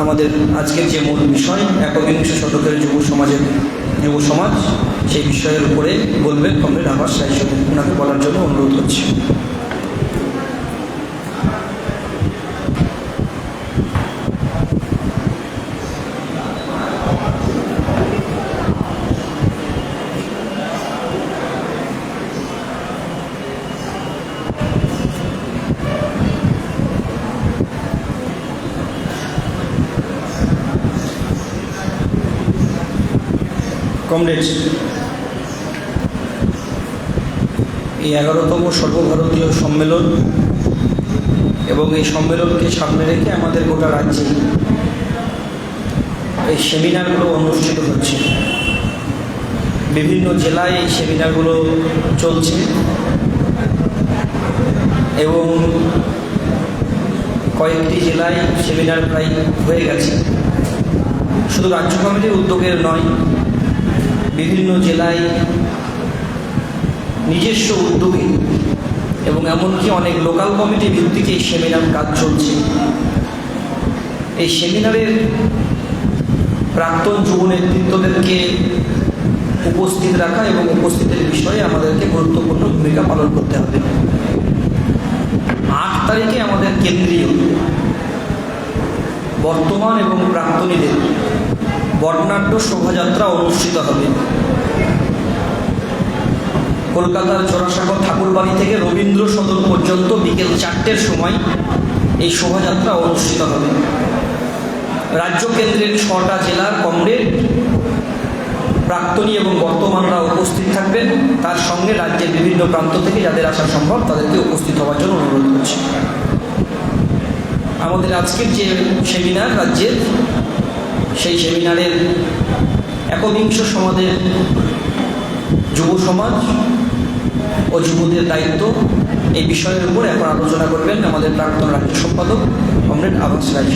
আমাদের আজকের যে মূল বিষয় একবিংশ শতকের যুব সমাজ সেই বিষয়ের উপরে বলবেন কমরেড আবাস রায়। ওনাকে বলার জন্য অনুরোধ করছি। কমরেডস, এই 11তম সর্বভারতীয় সম্মেলন এবং এই সম্মেলনকে সামনে রেখে আমাদের গোটা রাজ্যে এই সেমিনারগুলো অনুষ্ঠিত হচ্ছে। বিভিন্ন জেলায় এই সেমিনারগুলো চলছে এবং কয়েকটি জেলায় সেমিনার প্রায় হয়ে গেছে। শুধু রাজ্য কমিটির উদ্যোগের নয়, বিভিন্ন জেলায় নিজস্ব উদ্যোগে এবং এমনকি অনেক লোকাল কমিটি ভিত্তিক এই সেমিনার কাজ চলছে। এই সেমিনারের প্রাক্তন যুব নেতৃত্বদেরকে উপস্থিত রাখা এবং উপস্থিতের বিষয়ে আমাদেরকে গুরুত্বপূর্ণ ভূমিকা পালন করতে হবে। 8 তারিখে আমাদের কেন্দ্রীয় বর্তমান এবং প্রাক্তনীদের বর্ণাঢ্য শোভাযাত্রা অনুষ্ঠিত হবে। কলকাতার জোড়াসাঁকো ঠাকুরবাড়ি থেকে রবীন্দ্র সদন পর্যন্ত বিকেল 4টের সময় এই শোভাযাত্রা অনুষ্ঠিত হবে। রাজ্য কেন্দ্রের 6টা জেলার কমরেড, প্রাক্তনী এবং বর্তমানরা উপস্থিত থাকবেন। তার সঙ্গে রাজ্যের বিভিন্ন প্রান্ত থেকে যাদের আসা সম্ভব তাদেরকে উপস্থিত হওয়ার জন্য অনুরোধ করছি। আমাদের আজকের যে সেমিনার রাজ্যের, সেই সেমিনারের একবিংশ সমাজের যুব সমাজ ও যুবদের দায়িত্ব, এই বিষয়ের উপর এখন আলোচনা করবেন আমাদের প্রাক্তন রাজ্য সম্পাদক কমরেড আবাস রায়।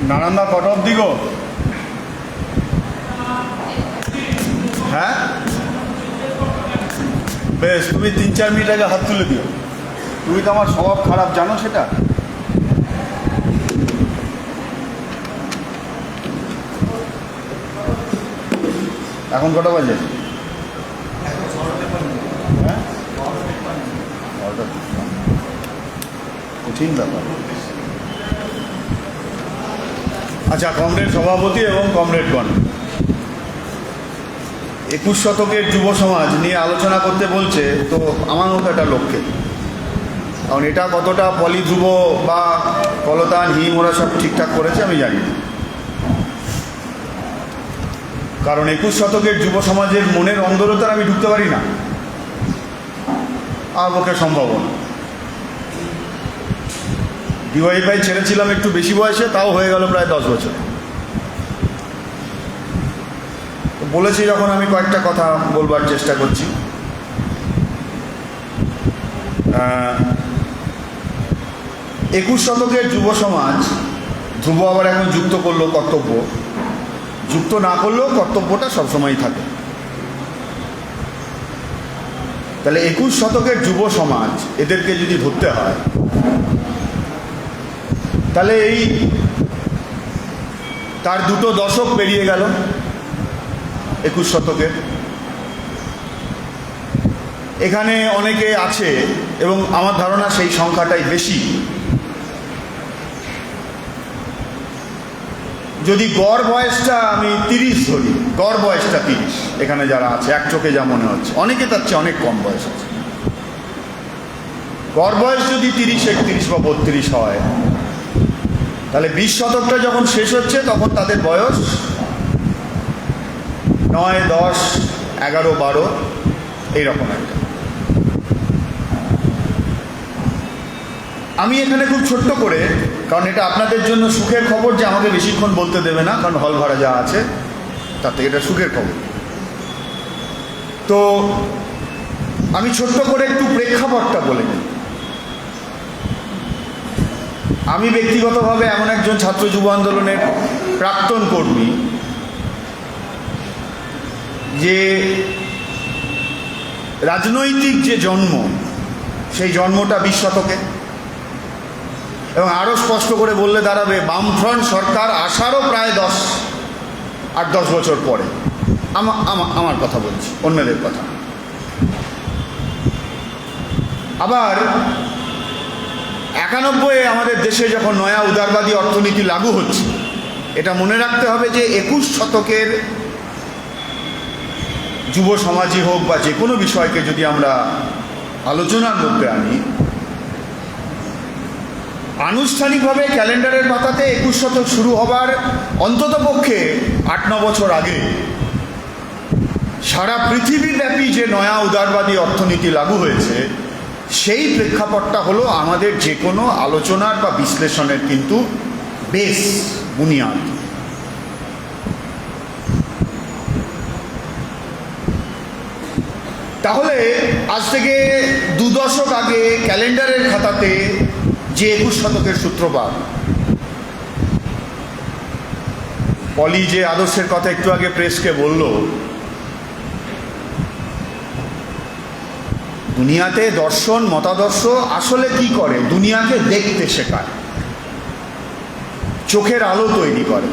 নারায়ণদা কত অব্দি গো? হ্যাঁ বেশ, তুমি 3-4 মিনিট আগে হাত তুলে দিও। তুমি তো আমার স্বভাব খারাপ জানো সেটা। এখন কটা বাজে? হ্যাঁ, কঠিন ব্যাপার। আচ্ছা, কমরেড সভাপতি এবং কমরেডগণ, 21 শতকের যুব সমাজ নিয়ে আলোচনা করতে বলছে, তো আমার মতো একটা লক্ষ্যে, কারণ এটা কতটা পলি ধ্রুব বা কলতান হিম ওরা সব ঠিকঠাক করেছে আমি জানি না। কারণ 21 শতকের যুব সমাজের মনের অন্দরতার আমি ঢুকতে পারি না, আর পক্ষে সম্ভব না। ডিওয়াইফাই ছেড়েছিলাম একটু বেশি বয়সে, তাও হয়ে গেল প্রায় 10 বছর। তো বলেছি যখন, আমি কয়েকটা কথা বলবার চেষ্টা করছি। 21 শতকের যুব সমাজ, ধ্রুব আবার এখন যুক্ত করলো কর্তব্য, যুক্ত না করলেও কর্তব্যটা সবসময়ই থাকে। তাহলে 21 শতকের যুব সমাজ, এদেরকে যদি ধরতে হয়, তাহলে এই তার 2 দশক পেরিয়ে গেল 21 শতকে। এখানে অনেকে আছে এবং আমার ধারণা সেই সংখ্যাটাই বেশি। যদি গড় বয়সটা আমি 30 ধরি, গড় বয়সটা 30, এখানে যারা আছে এক চোখে যা মনে হচ্ছে, অনেকে তার চেয়ে অনেক কম বয়স আছে। গড় বয়স যদি 30, 31 বা 32 হয়, তাহলে 20 শতকটা যখন শেষ হচ্ছে তখন তাদের বয়স 9, 10, 11, 12 এইরকম একটা। আমি এখানে খুব ছোট্ট করে, কারণ এটা আপনাদের জন্য সুখের খবর যে আমাকে বেশিক্ষণ বলতে দেবে না, কারণ হল ভাড়া যা আছে তাতে এটা সুখের খবর। তো আমি ছোট্ট করে একটু প্রেক্ষাপটটা বলে নিই। আমি ব্যক্তিগতভাবে এমন একজন ছাত্র যুব আন্দোলনের প্রাক্তন কর্মী যে রাজনৈতিক যে জন্ম সেই জন্মটা 20 শতকে। এবং আরও স্পষ্ট করে বললে দাঁড়াবে বামফ্রন্ট সরকার আসারও প্রায় 8-10 বছর পরে। আমার কথা বলছি, অন্যদের কথা। আবার 91-এ আমাদের দেশে যখন নয়া উদারবাদী অর্থনীতি লাগু হচ্ছে, এটা মনে রাখতে হবে যে 21 শতকের যুব সমাজই হোক বা যে কোনো বিষয়কে যদি আমরা আলোচনার মধ্যে আনি, আনুষ্ঠানিকভাবে ক্যালেন্ডারের পাতাতে 21 শতক শুরু হবার অন্ততপক্ষে 8-9 বছর আগে সারা পৃথিবীব্যাপী যে নয়া উদারবাদী অর্থনীতি লাগু হয়েছে, সেই প্রেক্ষাপটটা হলো আমাদের যে কোনো আলোচনার বা বিশ্লেষণের কিন্তু বেস, বুনিয়াদ। তাহলে আজ থেকে 2 দশক আগে ক্যালেন্ডারের খাতাতে যে 21 শতকের সূত্রপাত, পলি যে আদর্শের কথা একটু আগে প্রেসকে বলল, দুনিয়াতে দর্শন মতাদর্শ আসলে কি করে? দুনিয়াকে দেখতে শেখায়, চোখের আলো তৈরি করে,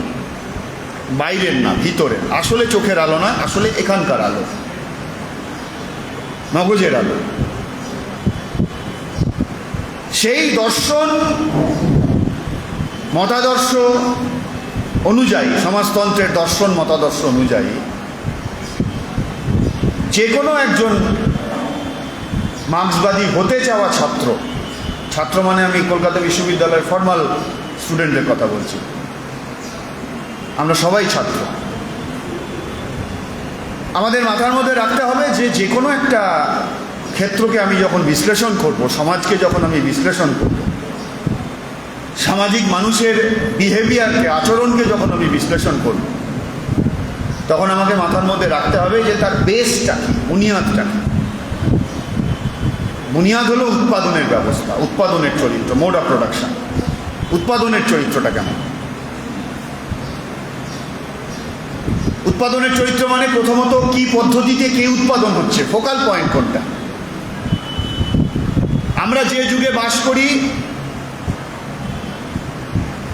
বাইরের না ভিতরের। আসলে চোখের আলো না, আসলে এখানকার আলো, মগজের আলো। সেই দর্শন মতাদর্শ অনুযায়ী, সমাজতন্ত্রের দর্শন মতাদর্শ অনুযায়ী যে কোনো একজন মার্ক্সবাদী হতে চাওয়া ছাত্র মানে আমি কলকাতা বিশ্ববিদ্যালয়ের ফর্মাল স্টুডেন্টদের কথা বলছি, আমরা সবাই ছাত্র। আমাদের মাথার মধ্যে রাখতে হবে যে যে কোনো একটা ক্ষেত্রকে আমি যখন বিশ্লেষণ করব, সমাজকে যখন আমি বিশ্লেষণ করব, সামাজিক মানুষের বিহেভিয়ারকে, আচরণকে যখন আমি বিশ্লেষণ করব, তখন আমাকে মাথার মধ্যে রাখতে হবে যে তার বেসটা কি, বুনিয়াদটা কি। বুনিয়াদ হলো উৎপাদনের ব্যবস্থা, উৎপাদনের চরিত্র, মোড অফ প্রোডাকশন। উৎপাদনের চরিত্রটা কেমন? উৎপাদনের চরিত্র মানে প্রথমত কি পদ্ধতিতে কে উৎপাদন হচ্ছে, ফোকাল পয়েন্ট কোনটা। আমরা যে যুগে বাস করি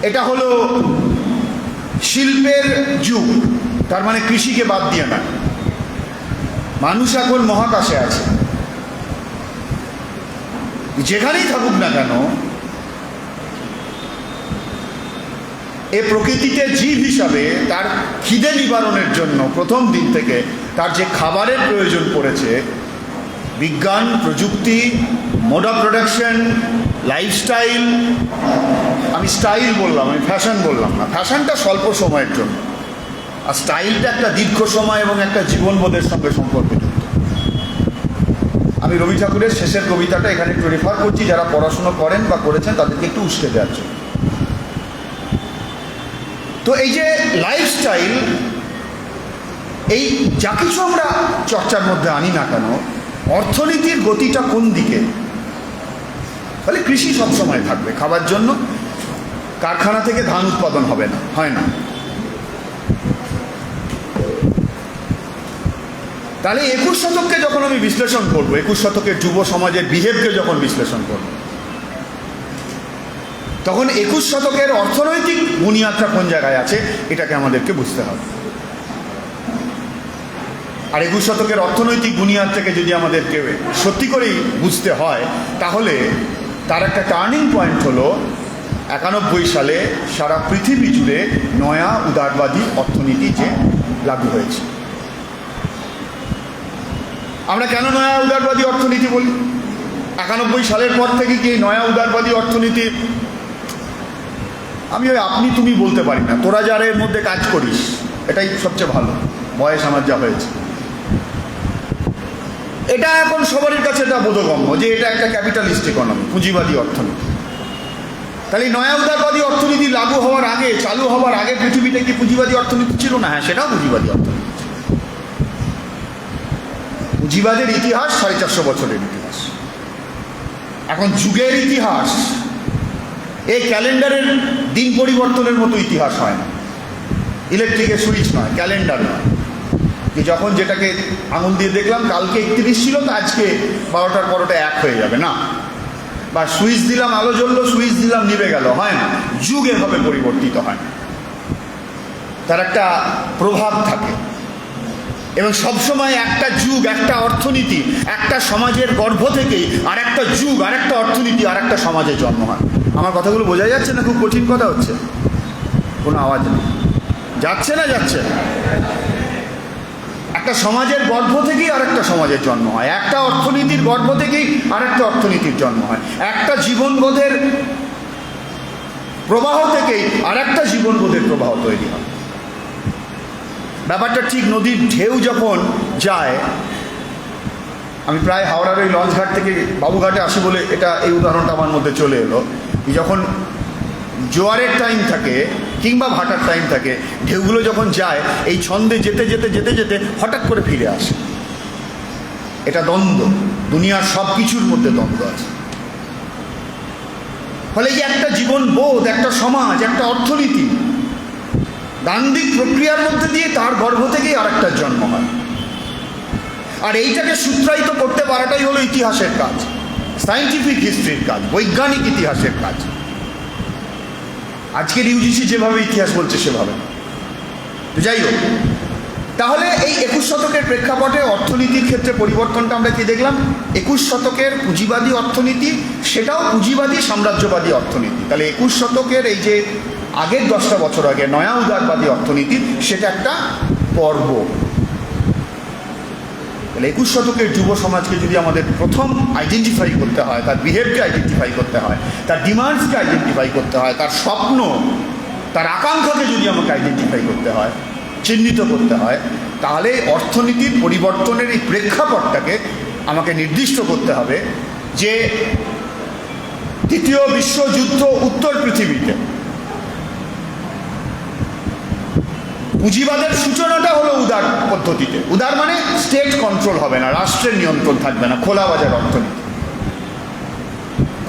এটা হলো শিল্পের যুগ, তার মানে কৃষিকে বাদ দিয়ে না। মানুষ এখন মহাকাশে আছে, যেখানেই থাকুক না কেন এ প্রকৃতিতে জীব হিসাবে তার খিদে নিবারণের জন্য প্রথম দিন থেকে তার যে খাবারের প্রয়োজন পড়েছে, বিজ্ঞান প্রযুক্তি, মোড অফ প্রোডাকশন, লাইফস্টাইল, আমি স্টাইল বললাম, আমি ফ্যাশন বললাম না। ফ্যাশনটা স্বল্প সময়ের জন্য, আর স্টাইলটা একটা দীর্ঘ সময় এবং একটা জীবনবোধের সঙ্গে সম্পর্কিত। আমি রবি ঠাকুরের শেষের কবিতাটা এখানে একটু রেফার করছি, যারা পড়াশুনো করেন বা করেছেন তাদেরকে একটু উস্কে দেওয়ার জন্য। তো এই যে লাইফস্টাইল, এই যা কিছু আমরা চর্চার মধ্যে আনি না কেন, অর্থনীতির গতিটা কোন দিকে? তাহলে কৃষি সবসময় থাকবে খাবার জন্য, কারখানা থেকে ধান উৎপাদন হবে না, হয় না। তাহলে 21 শতককে যখন আমি বিশ্লেষণ করব, 21 শতকের যুব সমাজের বিহেভকে যখন বিশ্লেষণ করব, তখন 21 শতকের অর্থনৈতিক বুনিয়াদটা কোন জায়গায় আছে এটাকে আমাদেরকে বুঝতে হবে। আর 21 শতকের অর্থনৈতিক বুনিয়াদ থেকে যদি আমাদেরকে সত্যি করেই বুঝতে হয়, তাহলে তার একটা টার্নিং পয়েন্ট হলো 91 সালে সারা পৃথিবী জুড়ে নয়া উদারবাদী অর্থনীতি যে লাগু হয়েছে। আমরা কেন নয়া উদারবাদী অর্থনীতি বলি? 91 সালের পর থেকে কি নয়া উদারবাদী অর্থনীতি, আমি ওই আপনি তুমি বলতে পারি না, তোরা যারা এর মধ্যে কাজ করিস, এটাই সবচেয়ে ভালো, বয়স আমার যা হয়েছে। এটা এখন সবারই কাছে এটা বোধগম্য যে এটা একটা ক্যাপিটালিস্ট ইকোনমি, পুঁজিবাদী অর্থনীতি। তাহলে নয়া উদারবাদী অর্থনীতি লাগু হওয়ার আগে, চালু হওয়ার আগে পৃথিবীতে কি পুঁজিবাদী অর্থনীতি ছিল না? হ্যাঁ, সেটাও পুঁজিবাদী অর্থনীতি। পুঁজিবাদের ইতিহাস 450 বছরের ইতিহাস। এখন যুগের ইতিহাস এই ক্যালেন্ডারের দিন পরিবর্তনের মতো ইতিহাস হয় না, ইলেকট্রিকের সুইচ নয়, ক্যালেন্ডার নয়, যে যখন যেটাকে আঙুল দিয়ে দেখলাম কালকে 31 ছিল তো আজকে 12টার পরোটা 1 হয়ে যাবে, না। বা সুইচ দিলাম আলো জ্বললো, সুইচ দিলাম নিভে গেল, হয় না। যুগ এভাবে পরিবর্তিত হয়, তার একটা প্রভাব থাকে। এবং সবসময় একটা যুগ, একটা অর্থনীতি, একটা সমাজের গর্ভ থেকেই আর একটা যুগ, আর একটা অর্থনীতি, আর একটা সমাজের জন্ম হয়। আমার কথাগুলো বোঝা যাচ্ছে না? খুব কঠিন কথা হচ্ছে, কোনো আওয়াজ নেই, যাচ্ছে না? যাচ্ছে। একটা সমাজের গর্ভ থেকেই আর একটা সমাজের জন্ম হয়, একটা অর্থনীতির গর্ভ থেকেই আর একটা অর্থনীতির জন্ম হয়, একটা জীবনবোধের প্রবাহ থেকেই আর একটা জীবনবোধের প্রবাহ তৈরি হয়। ব্যাপারটা ঠিক নদীর ঢেউ যখন যায়, আমি প্রায় হাওড়ার ওই লঞ্চঘাট থেকে বাবুঘাটে আসি বলে এই উদাহরণটা আমার মধ্যে চলে এলো। যখন জোয়ারের টাইম থাকে কিংবা ভাটার টাইম থাকে, ঢেউগুলো যখন যায় এই ছন্দে যেতে যেতে যেতে যেতে হঠাৎ করে ফিরে আসে। এটা দ্বন্দ্ব, দুনিয়ার সব কিছুর মধ্যে দ্বন্দ্ব আছে। ফলে এই একটা জীবনবোধ, একটা সমাজ, একটা অর্থনীতি দ্বান্দ্বিক প্রক্রিয়ার মধ্যে দিয়ে তার গর্ভ থেকেই আরেকটার জন্ম হয়। আর এইটাকে সূত্রায়িত করতে পারাটাই হলো ইতিহাসের কাজ, সায়েন্টিফিক হিস্ট্রির কাজ, বৈজ্ঞানিক ইতিহাসের কাজ। আজকের ইউজিসি যেভাবে ইতিহাস বলছে সেভাবে। তো যাই হোক, তাহলে এই 21 শতকের প্রেক্ষাপটে অর্থনীতির ক্ষেত্রে পরিবর্তনটা আমরা কি দেখলাম? 21 শতকের পুঁজিবাদী অর্থনীতি, সেটাও পুঁজিবাদী সাম্রাজ্যবাদী অর্থনীতি। তাহলে 21 শতকের এই যে আগের 10টা বছর আগে নয়া উদারবাদী অর্থনীতি, সেটা একটা পর্ব। তাহলে 21 শতকের যুব সমাজকে যদি আমাদের প্রথম আইডেন্টিফাই করতে হয়, তার বিহেভকে আইডেন্টিফাই করতে হয়, তার ডিমান্ডসকে আইডেন্টিফাই করতে হয়, তার স্বপ্ন, তার আকাঙ্ক্ষাকে যদি আমাকে আইডেন্টিফাই করতে হয়, চিহ্নিত করতে হয়, তাহলে অর্থনীতির পরিবর্তনের এই প্রেক্ষাপটটাকে আমাকে নির্দিষ্ট করতে হবে যে দ্বিতীয় বিশ্বযুদ্ধ উত্তর পৃথিবীতে পুঁজিবাদের সূচনাটা হলো উদার পদ্ধতিতে। উদার মানে স্টেট কন্ট্রোল হবে না, রাষ্ট্রের নিয়ন্ত্রণ থাকবে না, খোলা বাজার অর্থনীতি।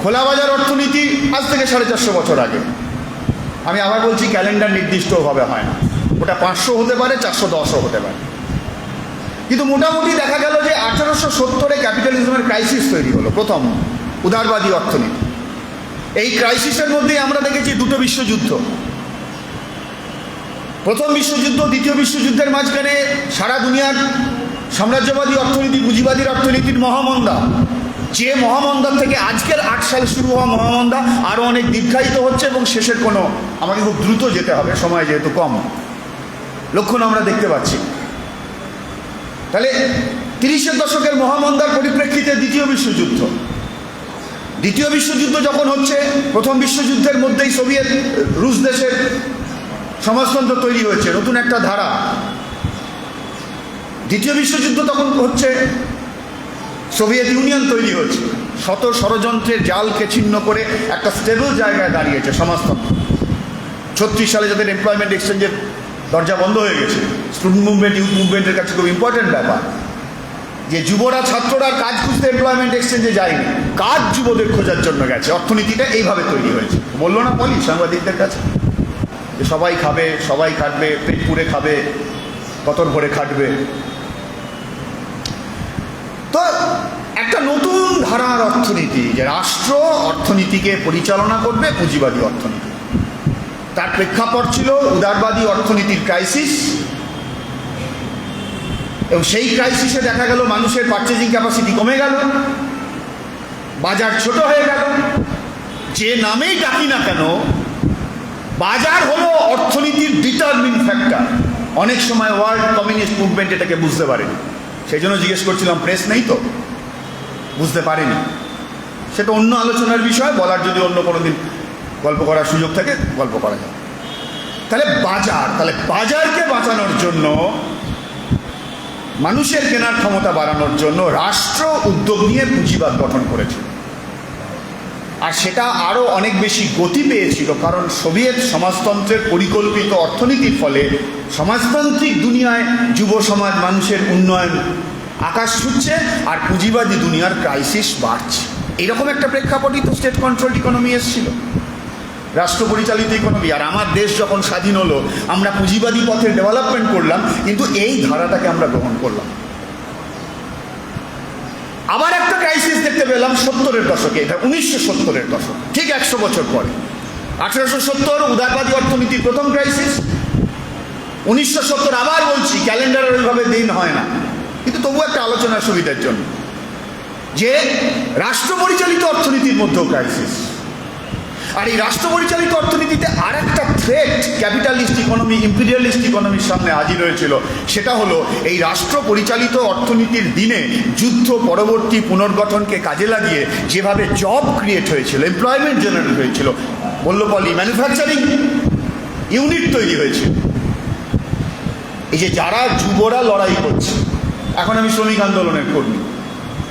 খোলা বাজার অর্থনীতি আজ থেকে 450 বছর আগে। আমি আবার বলছি, ক্যালেন্ডার নির্দিষ্টভাবে হয় না, ওটা 500 হতে পারে, 410ও হতে পারে। কিন্তু মোটামুটি দেখা গেল যে 1870-এ ক্যাপিটালিজমের ক্রাইসিস তৈরি হলো, প্রথম উদারবাদী অর্থনীতি। এই ক্রাইসিসের মধ্যেই আমরা দেখেছি দুটো বিশ্বযুদ্ধ। প্রথম বিশ্বযুদ্ধ, দ্বিতীয় বিশ্বযুদ্ধের মাঝখানে সারা দুনিয়ার সাম্রাজ্যবাদী অর্থনীতি, পুঁজিবাদী অর্থনীতির মহামন্দা, যে মহামন্দার থেকে আজকের 8 সাল শুরু হওয়া মহামন্দা আরও অনেক দীর্ঘায়িত হচ্ছে এবং শেষের কোনো, আমাকে খুব দ্রুত যেতে হবে, সময় যেহেতু কম, লক্ষণ আমরা দেখতে পাচ্ছি। তাহলে 30-এর দশকের মহামন্দার পরিপ্রেক্ষিতে দ্বিতীয় বিশ্বযুদ্ধ। দ্বিতীয় বিশ্বযুদ্ধ যখন হচ্ছে, প্রথম বিশ্বযুদ্ধের মধ্যেই সোভিয়েত রুশ দেশের সমাজতন্ত্র তৈরি হয়েছে, নতুন একটা ধারা। দ্বিতীয় বিশ্বযুদ্ধ তখন হচ্ছে, সোভিয়েত ইউনিয়ন তৈরি হচ্ছে, শত ষড়যন্ত্রের জালকে ছিন্ন করে একটা স্টেবল জায়গায় দাঁড়িয়েছে সমাজতন্ত্র। 36 সালে যাদের এমপ্লয়মেন্ট এক্সচেঞ্জের দরজা বন্ধ হয়ে গেছে, স্টুডেন্ট মুভমেন্ট, ইউথ মুভমেন্টের কাছে খুব ইম্পর্টেন্ট ব্যাপার যে যুবরা, ছাত্ররা কাজ খুঁজতে এমপ্লয়মেন্ট এক্সচেঞ্জে যায়নি, কাজ যুবদের খোঁজার জন্য গেছে। অর্থনীতিটা এইভাবে তৈরি হয়েছে। বললো না পলি সাংবাদিকদের কাছে যে সবাই খাবে, সবাই খাটবে, পেট পুড়ে খাবে, কতর ভরে খাটবে। তো একটা নতুন ধারার অর্থনীতি, যে রাষ্ট্র অর্থনীতিকে পরিচালনা করবে, পুঁজিবাদী অর্থনীতি। তার প্রেক্ষাপট ছিল উদারবাদী অর্থনীতির ক্রাইসিস, এবং সেই ক্রাইসিসে দেখা গেল মানুষের পারচেজিং ক্যাপাসিটি কমে গেল, বাজার ছোট হয়ে গেল। যে নামেই ডাকি না কেন, বাজার হলো অর্থনীতির ডিটারমিন ফ্যাক্টর। অনেক সময় ওয়ার্ল্ড কমিউনিস্ট মুভমেন্ট এটাকে বুঝতে পারেনি, সেই জন্য জিজ্ঞেস করছিলাম প্রেস নেই তো, বুঝতে পারেনি। সেটা অন্য আলোচনার বিষয়, বলার যদি অন্য কোনো দিন গল্প করার সুযোগ থাকে গল্প করা যায়। তাহলে বাজারকে বাঁচানোর জন্য, মানুষের কেনার ক্ষমতা বাড়ানোর জন্য রাষ্ট্র উদ্যোগ নিয়ে পুঁজিবাদ গঠন করেছিল। আর সেটা আরও অনেক বেশি গতি পেয়েছিল, কারণ সোভিয়েত সমাজতন্ত্রের পরিকল্পিত অর্থনীতির ফলে সমাজতান্ত্রিক দুনিয়ায় যুব সমাজ, মানুষের উন্নয়ন আকাশ ছুটছে, আর পুঁজিবাদী দুনিয়ার ক্রাইসিস বাড়ছে। এইরকম একটা প্রেক্ষাপটই তো স্টেট কন্ট্রোল ইকোনমি এসেছিল, রাষ্ট্র পরিচালিত ইকোনমি। আর আমার দেশ যখন স্বাধীন হলো, আমরা পুঁজিবাদী পথে ডেভেলপমেন্ট করলাম, কিন্তু এই ধারাটাকে আমরা গ্রহণ করলাম। আবার একটা ক্রাইসিস দেখতে পেলাম 70-এর দশকে, এটা 1970-এর দশক, ঠিক 100 বছর পরে। 1870 উদারবাদী অর্থনীতির প্রথম ক্রাইসিস, 1970 আবার বলছি, ক্যালেন্ডারের ওইভাবে দিন হয় না, কিন্তু তবু একটা আলোচনার সুবিধার জন্য, যে রাষ্ট্র পরিচালিত অর্থনীতির মধ্যেও ক্রাইসিস। আর এই রাষ্ট্র পরিচালিত অর্থনীতিতে আর একটা থ্রেট ক্যাপিটালিস্ট ইকোনমি, ইম্পিরিয়ালিস্ট ইকোনমির সামনে হাজির হয়েছিল। সেটা হলো এই রাষ্ট্র পরিচালিত অর্থনীতির দিনে যুদ্ধ পরবর্তী পুনর্গঠনকে কাজে লাগিয়ে যেভাবে জব ক্রিয়েট হয়েছিল, এমপ্লয়মেন্ট জেনারেট হয়েছিল, বললো বলি ম্যানুফ্যাকচারিং ইউনিট তৈরি হয়েছিল। এই যে যারা যুবরা লড়াই করছে, এখন আমি শ্রমিক আন্দোলনের কর্মী,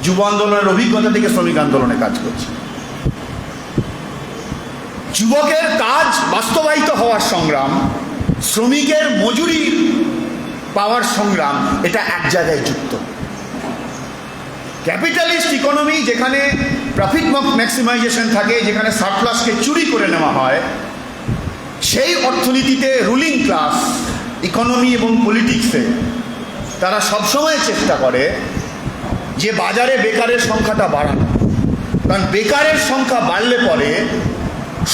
যুব আন্দোলনের অভিজ্ঞতা থেকে শ্রমিক আন্দোলনে কাজ করছি। যুবকের কাজ বাস্তবায়িত হওয়ার সংগ্রাম, শ্রমিকের মজুরি পাওয়ার সংগ্রাম, এটা এক জায়গায় যুক্ত। ক্যাপিটালিস্ট ইকোনমি যেখানে প্রফিট ম্যাক্সিমাইজেশন থাকে, যেখানে সারপ্লাসকে চুরি করে নেওয়া হয়, সেই অর্থনীতিতে রুলিং ক্লাস ইকোনমি এবং পলিটিক্সে তারা সবসময় চেষ্টা করে যে বাজারে বেকারের সংখ্যাটা বাড়ানো। কারণ বেকারের সংখ্যা বাড়লে পরে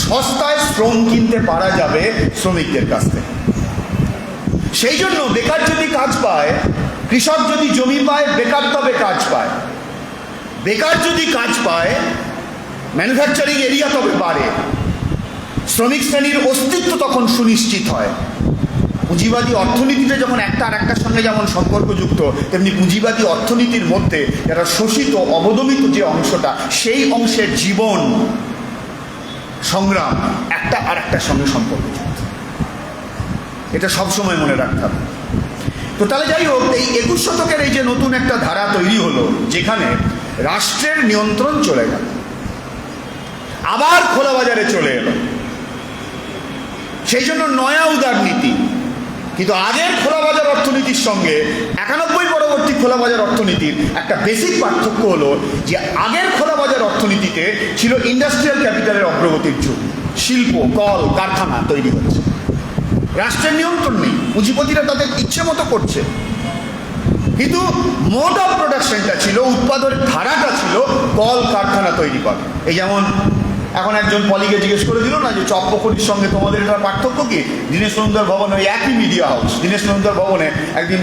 সস্তায় শ্রম কিনতে পারা যাবে শ্রমিকদের কাছ থেকে। সেই জন্য বেকার যদি কাজ পায়, কৃষক যদি জমি পায়, বেকার তবে কাজ পায়। বেকার যদি কাজ পায়, ম্যানুফ্যাকচারিং এরিয়া তবে বাড়ে, শ্রমিক শ্রেণীর অস্তিত্ব তখন সুনিশ্চিত হয়। পুঁজিবাদী অর্থনীতিতে যখন একটা আর একটার সঙ্গে যেমন সম্পর্কযুক্ত, তেমনি পুঁজিবাদী অর্থনীতির মধ্যে যারা শোষিত অবদমিত যে অংশটা, সেই অংশের জীবন সংগ্রাম একটা আর একটার সঙ্গে সম্পর্কযুক্ত। এটা সবসময় মনে রাখতে হবে। তো তাহলে যাই হোক, এই 21 শতকের এই যে নতুন একটা ধারা তৈরি হলো, যেখানে রাষ্ট্রের নিয়ন্ত্রণ চলে গেল, আবার খোলা বাজারে চলে এলো, সেই জন্য নয়া উদারনীতি। কিন্তু আগের খোলা বাজার অর্থনীতির সঙ্গে 91 পরবর্তী খোলা বাজার অর্থনীতির একটা বেসিক পার্থক্য হলো যে আগের খোলা বাজার অর্থনীতিতে ছিল ইন্ডাস্ট্রিয়াল ক্যাপিটালের অগ্রগতির যুগ, শিল্প, কল কারখানা তৈরি হচ্ছে, রাষ্ট্রের নিয়ন্ত্রণ নেই, পুঁজিপতিরা তাদের ইচ্ছে মতো করছে। কিন্তু মোড অফ প্রোডাকশনটা ছিল, উৎপাদনের ধারাটা ছিল কল কারখানা তৈরি করা। এই যেমন এখন একজন পলিকে জিজ্ঞেস করে দিল না যে চপ্পখড়ির সঙ্গে তোমাদের এটার পার্থক্য কি? দীনেশ মজুমদার ভবনে, ওই একই মিডিয়া হাউস, দীনেশ মজুমদার ভবনে একদিন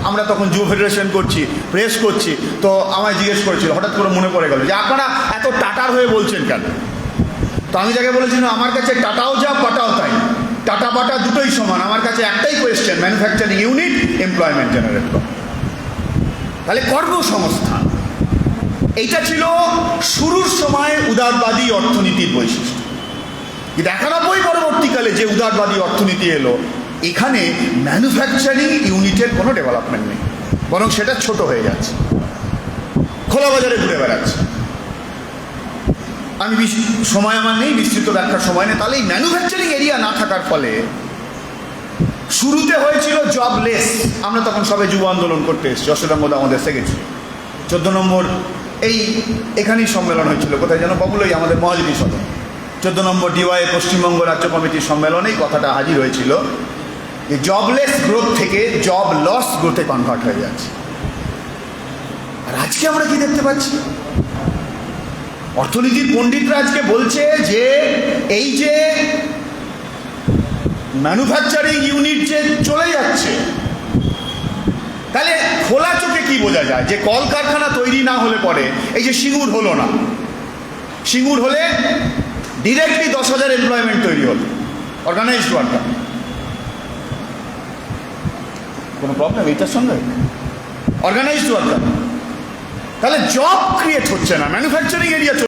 আমরা তখন যুব ফেডারেশন করছি, প্রেস করছি, তো আমায় জিজ্ঞেস করেছিল, হঠাৎ করে মনে পড়ে গেল যে আপনারা এত টাটার হয়ে বলছেন কেন? তো আমি যাকে বলেছিলাম, আমার কাছে টাটাও যা পাটাও তাই, টাটা বাটা দুটোই সমান, আমার কাছে একটাই question, manufacturing unit, employment generate করা। তাহলে কর্মসংস্থান, এইটা ছিল শুরুর সময় উদারবাদী অর্থনীতির বৈশিষ্ট্য। কিন্তু 91 পরবর্তীকালে যে উদারবাদী অর্থনীতি এলো, এখানে ম্যানুফ্যাকচারিং ইউনিটের কোনো ডেভেলপমেন্ট নেই, বরং সেটা ছোট হয়ে যাচ্ছে, খোলা বাজারে ঘুরে বেড়াচ্ছে। আমি সময় আমার নেই, বিস্তৃত ব্যাখ্যার সময় নেই। তাহলে এই ম্যানুফ্যাকচারিং এরিয়া না থাকার ফলে শুরুতে হয়েছিল জবলেস। আমরা তখন সবে যুব আন্দোলন করতে এসেছি, অষ্টদম্বদ আমাদের গেছি, 14 নম্বর এখানেই সম্মেলন হয়েছিল, কোথায় যেন বাবুলই আমাদের মহাজনী সদন, 14 নম্বর ডিওয়াই পশ্চিমবঙ্গ রাজ্য কমিটির সম্মেলনেই কথাটা হাজির হয়েছিল যে জবলেস গ্রোথ থেকে জব লস গ্রোথে কনভার্ট হয়ে যাচ্ছে। আর আজকে আমরা কি দেখতে পাচ্ছি? অর্থনীতির পণ্ডিতরা আজকে বলছে যে এই যে ম্যানুফ্যাকচারিং ইউনিট যে চলে যাচ্ছে, তাহলে খোলা চোখে কি বোঝা যায় যে কলকারখানা তৈরি না হলে পরে, এই যে সিঙ্গুর হলো না, সিঙ্গুর হলে ডিরেক্টলি 10,000 এমপ্লয়মেন্ট তৈরি হলো, অর্গানাইজড ওয়ার্কার। কোনো প্রবলেম এইটার সঙ্গে? অর্গানাইজড ওয়ার্কার, তাহলে জব ক্রিয়েট হচ্ছে না, ম্যানুফ্যাকচারিং এরিয়া